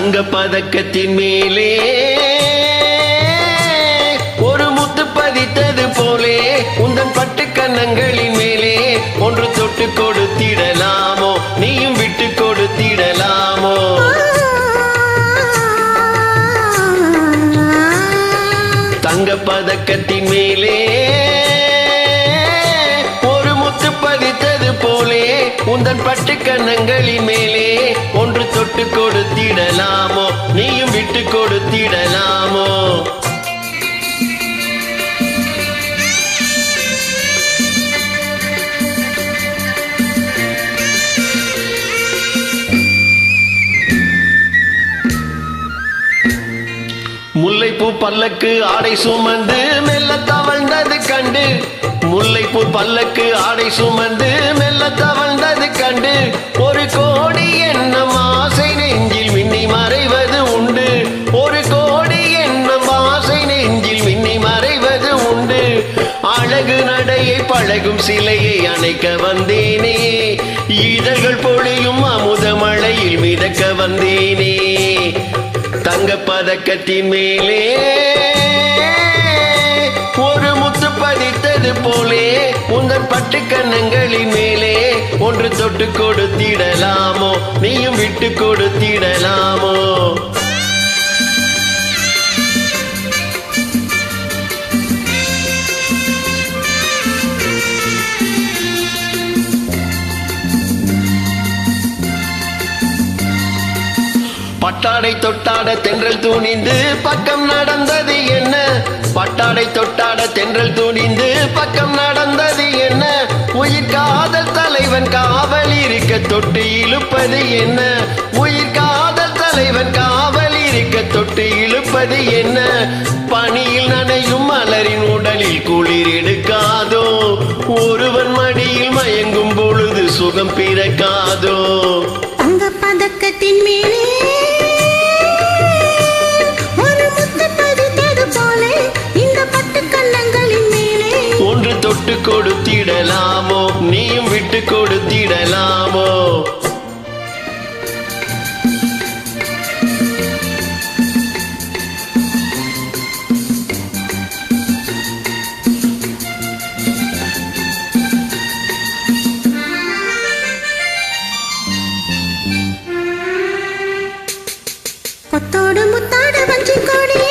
தங்க பதக்கத்தின் மேலே ஒரு முத்து பதித்தது போலே உந்தன் பட்டு கன்னங்களின் மேலே ஒன்று தொட்டு கொடுத்திடலாமோ நீயும் விட்டு கொடுத்திடலாமோ தங்க பதக்கத்தின் மேலே ஒரு முத்து பதித்தது போலே உந்தன் பட்டு கன்னங்களின் மேலே ஒன்று தொட்டு கொடுத்திடலாமோ நீயும் விட்டு கொடுத்திடலாமோ முல்லைப்பூ பல்லக்கு ஆடை சுமந்து மெல்ல தவழ்ந்தது கண்டு முல்லைப்பூ பல்லக்கு ஆடை சுமந்து மெல்ல தவழ்ந்தது கண்டு ஒரு கோடி எண்ணம் ஆசை நெஞ்சில் மின்னி மறைவது உண்டு ஒரு கோடி எண்ணம் ஆசை நெஞ்சில் மின்னி மறைவது உண்டு அழகு நடையை பழகும் சிலையை அணைக்க வந்தேனே இதழ்கள் பொழியும் அமுத மழையில் மிதக்க வந்தேனே தங்க பதக்கத்தின் மேலே ஒரு முத்து பதித்தது போலே உந்தன் பட்டு கன்னங்களின் மேலே ஒன்று தொட்டு கொடுத்திடலாமோ நீயும் விட்டு கொடுத்திடலாமோ பட்டாடை தொட்டாட தென்றல் துணிந்து பக்கம் நடந்தது என்ன பட்டாடை தொட்டாட தென்றல் துணிந்து பக்கம் நடந்தது என்ன உயிர் காதல் தலைவன் காவல் இருக்க தொட்டு இழுப்பது என்ன உயிர் காதல் தலைவன் காவல் இருக்க தொட்டு இழுப்பது என்ன பனியில் நனையும் மலரின் உடலில் குளிர் எடுக்காதோ ஒருவன் மடியில் மயங்கும் பொழுது சுகம் பிறக்காதோ தங்க பதக்கத்தின் மேலே ஒன்று தொட்டு கொடுத்திடலாமோ நீயும் விட்டு கொடுத்திடலாமோ கொத்தோடு முத்தாடு வஞ்சி கொடி